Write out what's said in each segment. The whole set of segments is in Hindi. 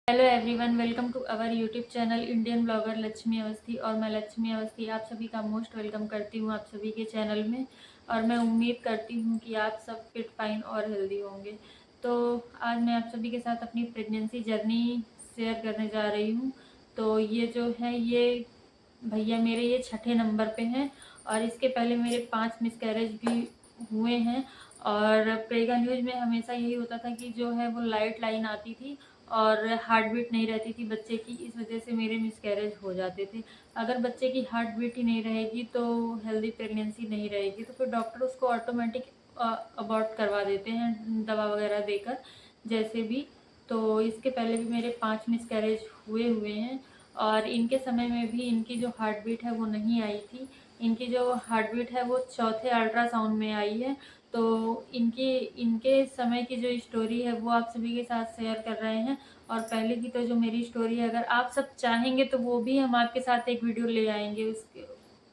Hello everyone, welcome to our YouTube channel Indian blogger Lakshmi Awasthi. और मैं लक्ष्मी अवस्थी आप सभी का मोस्ट वेलकम करती हूँ आप सभी के चैनल में। और मैं उम्मीद करती हूँ कि आप सब फिट फाइन और हेल्दी होंगे। तो आज मैं आप सभी के साथ अपनी प्रेगनेंसी जर्नी शेयर करने जा रही हूँ। तो ये जो है ये भैया मेरे ये छठे नंबर पे हैं। और इसके पहले मेरे 5 मिसकैरेज भी हुए हैं। और प्रेगा न्यूज में हमेशा यही होता था कि जो है वो लाइट लाइन आती थी और हार्ट बीट नहीं रहती थी बच्चे की, इस वजह से मेरे मिसकैरेज हो जाते थे। अगर बच्चे की हार्ट बीट ही नहीं रहेगी तो हेल्दी प्रेगनेंसी नहीं रहेगी, तो फिर डॉक्टर उसको ऑटोमेटिक अबॉर्ट करवा देते हैं दवा वगैरह देकर जैसे भी। तो इसके पहले भी मेरे 5 मिसकैरेज हुए हुए हैं। और इनके समय में भी इनकी जो हार्ट बीट है वो नहीं आई थी। इनकी जो हार्ट बीट है वो चौथे अल्ट्रासाउंड में आई है। तो इनके समय की जो स्टोरी है वो आप सभी के साथ शेयर कर रहे हैं। और पहले की तो जो मेरी स्टोरी है, अगर आप सब चाहेंगे तो वो भी हम आपके साथ एक वीडियो ले आएंगे। उसके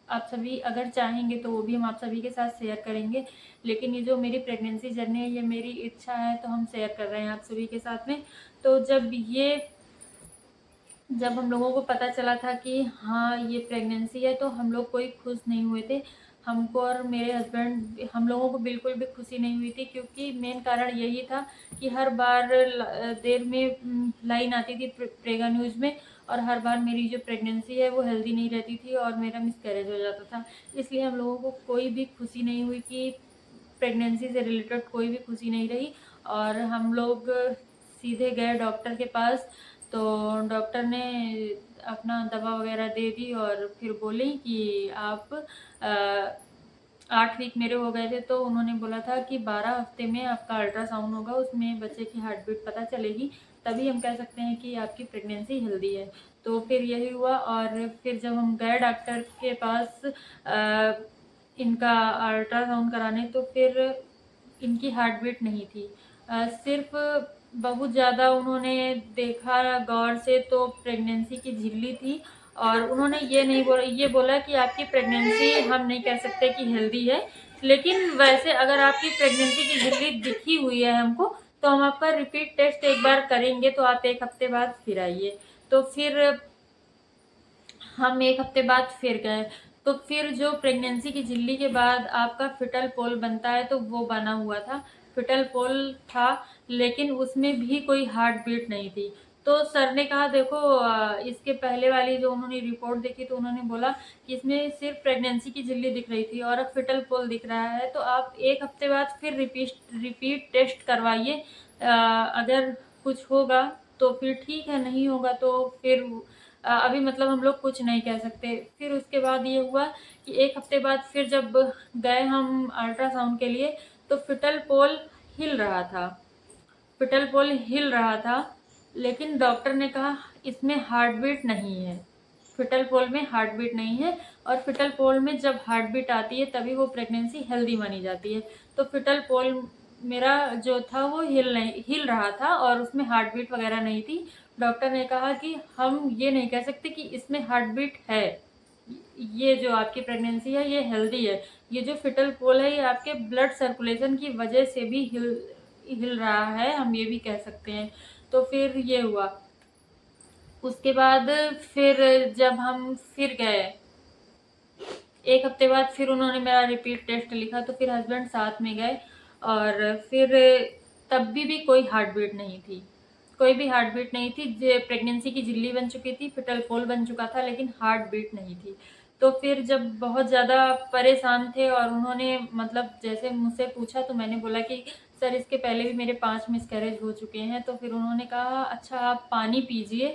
आप सभी अगर चाहेंगे तो वो भी हम आप सभी के साथ शेयर करेंगे। लेकिन ये जो मेरी प्रेगनेंसी जर्नी है ये मेरी इच्छा है तो हम शेयर कर रहे हैं आप सभी के साथ में। तो जब हम लोगों को पता चला था कि हाँ ये प्रेगनेंसी है तो हम लोग कोई खुश नहीं हुए थे। हमको और मेरे हस्बैंड हम लोगों को बिल्कुल भी खुशी नहीं हुई थी, क्योंकि मेन कारण यही था कि हर बार देर में लाइन आती थी प्रेगा न्यूज़ में। और हर बार मेरी जो प्रेगनेंसी है वो हेल्दी नहीं रहती थी और मेरा मिसकैरेज हो जाता था। इसलिए हम लोगों को कोई भी खुशी नहीं हुई कि प्रेगनेंसी से रिलेटेड कोई भी खुशी नहीं रही। और हम लोग सीधे गए डॉक्टर के पास। तो डॉक्टर ने अपना दवा वगैरह दे दी और फिर बोली कि आप 8 वीक मेरे हो गए थे, तो उन्होंने बोला था कि 12 हफ्ते में आपका अल्ट्रासाउंड होगा, उसमें बच्चे की हार्ट बीट पता चलेगी, तभी हम कह सकते हैं कि आपकी प्रेगनेंसी हेल्दी है। तो फिर यही हुआ। और फिर जब हम गए डॉक्टर के पास इनका अल्ट्रासाउंड कराने, तो फिर इनकी हार्ट बीट नहीं थी। सिर्फ बहुत ज़्यादा उन्होंने देखा गौर से तो प्रेगनेंसी की झिल्ली थी। और उन्होंने ये बोला कि आपकी प्रेगनेंसी हम नहीं कह सकते कि हेल्दी है, लेकिन वैसे अगर आपकी प्रेगनेंसी की झिल्ली दिखी हुई है हमको, तो हम आपका रिपीट टेस्ट एक बार करेंगे, तो आप 1 हफ्ते बाद फिर आइए। तो फिर हम 1 हफ्ते बाद फिर गए। तो फिर जो प्रेगनेंसी की झिल्ली के बाद आपका फिटल पोल बनता है तो वो बना हुआ था, फिटल पोल था, लेकिन उसमें भी कोई हार्ट बीट नहीं थी। तो सर ने कहा देखो इसके पहले वाली जो उन्होंने रिपोर्ट देखी तो उन्होंने बोला कि इसमें सिर्फ प्रेगनेंसी की झिल्ली दिख रही थी और अब फिटल पोल दिख रहा है, तो आप 1 हफ्ते बाद फिर रिपीट टेस्ट करवाइए। अगर कुछ होगा तो फिर ठीक है, नहीं होगा तो फिर अभी मतलब हम लोग कुछ नहीं कह सकते। फिर उसके बाद ये हुआ कि 1 हफ्ते बाद फिर जब गए हम अल्ट्रासाउंड के लिए, तो फिटल पोल हिल रहा था, फिटल पोल हिल रहा था। लेकिन डॉक्टर ने कहा इसमें हार्ट बीट नहीं है, फिटल पोल में हार्ट बीट नहीं है। और फिटल पोल में जब हार्ट बीट आती है तभी वो प्रेगनेंसी हेल्दी मानी जाती है। तो फिटल पोल मेरा जो था वो हिल रहा था और उसमें हार्ट बीट वगैरह नहीं थी। डॉक्टर ने कहा कि हम ये नहीं कह सकते कि इसमें हार्ट बीट है, ये जो आपकी प्रेगनेंसी है ये हेल्दी है। ये जो फिटल पोल है ये आपके ब्लड सर्कुलेशन की वजह से भी हिल रहा है, हम ये भी कह सकते हैं। तो फिर ये हुआ। उसके बाद फिर जब हम फिर गए 1 हफ्ते बाद, फिर उन्होंने मेरा रिपीट टेस्ट लिखा, तो फिर हस्बैंड साथ में गए। और फिर तब भी कोई हार्ट बीट नहीं थी, कोई भी हार्ट बीट नहीं थी। प्रेगनेंसी की झिल्ली बन चुकी थी, फिटल पोल बन चुका था, लेकिन हार्ट बीट नहीं थी। तो फिर जब बहुत ज़्यादा परेशान थे और उन्होंने मतलब जैसे मुझसे पूछा, तो मैंने बोला कि सर इसके पहले भी मेरे 5 मिसकैरेज हो चुके हैं। तो फिर उन्होंने कहा अच्छा आप पानी पीजिए,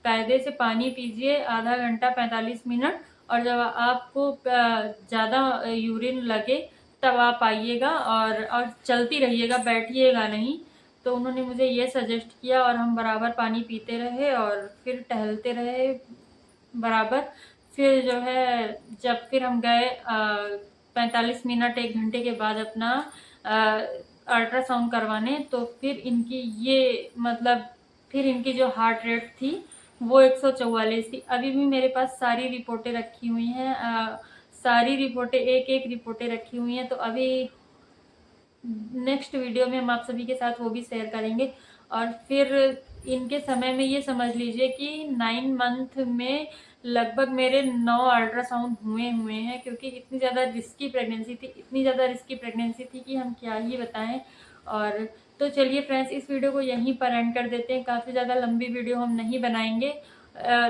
कायदे से पानी पीजिए, आधा घंटा 45 मिनट। और जब आपको ज़्यादा यूरिन लगे तब आप आइएगा और चलती रहिएगा, बैठिएगा नहीं। तो उन्होंने मुझे ये सजेस्ट किया और हम बराबर पानी पीते रहे और फिर टहलते रहे बराबर। फिर जो है जब फिर हम गए 45 मिनट 1 घंटे के बाद अपना अल्ट्रासाउंड करवाने, तो फिर इनकी ये मतलब फिर इनकी जो हार्ट रेट थी वो 144 थी। अभी भी मेरे पास सारी रिपोर्टें रखी हुई हैं, सारी रिपोर्टें एक एक रिपोर्टें रखी हुई हैं। तो अभी नेक्स्ट वीडियो में हम आप सभी के साथ वो भी शेयर करेंगे। और फिर इनके समय में ये समझ लीजिए कि 9 मंथ में लगभग मेरे 9 अल्ट्रासाउंड हुए हैं, क्योंकि इतनी ज़्यादा रिस्की प्रेगनेंसी थी, इतनी ज़्यादा रिस्की प्रेगनेंसी थी कि हम क्या ही बताएं। और तो चलिए फ्रेंड्स, इस वीडियो को यहीं पर एंड कर देते हैं। काफ़ी ज़्यादा लंबी वीडियो हम नहीं बनाएंगे,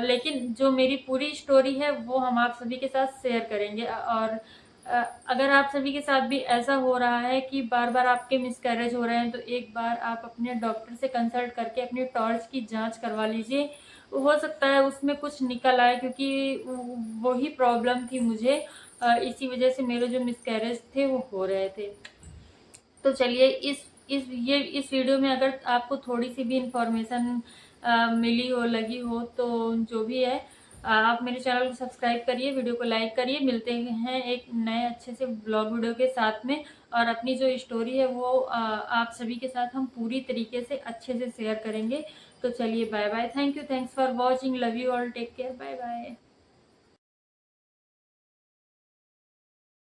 लेकिन जो मेरी पूरी स्टोरी है वो हम आप सभी के साथ शेयर करेंगे। और अगर आप सभी के साथ भी ऐसा हो रहा है कि बार बार आपके मिसकैरेज हो रहे हैं, तो एक बार आप अपने डॉक्टर से कंसल्ट करके अपनी टॉर्च की जांच करवा लीजिए। हो सकता है उसमें कुछ निकल आए, क्योंकि वही प्रॉब्लम थी मुझे। इसी वजह से मेरे जो मिसकैरेज थे वो हो रहे थे। तो चलिए, इस वीडियो में अगर आपको थोड़ी सी भी इंफॉर्मेशन मिली हो, लगी हो, तो जो भी है, आप मेरे चैनल को सब्सक्राइब करिए, वीडियो को लाइक करिए। मिलते हैं एक नए अच्छे से ब्लॉग वीडियो के साथ में, और अपनी जो स्टोरी है वो आप सभी के साथ हम पूरी तरीके से अच्छे से शेयर करेंगे। तो चलिए, bye bye, thank you, thanks for watching, love you all, take care, bye bye.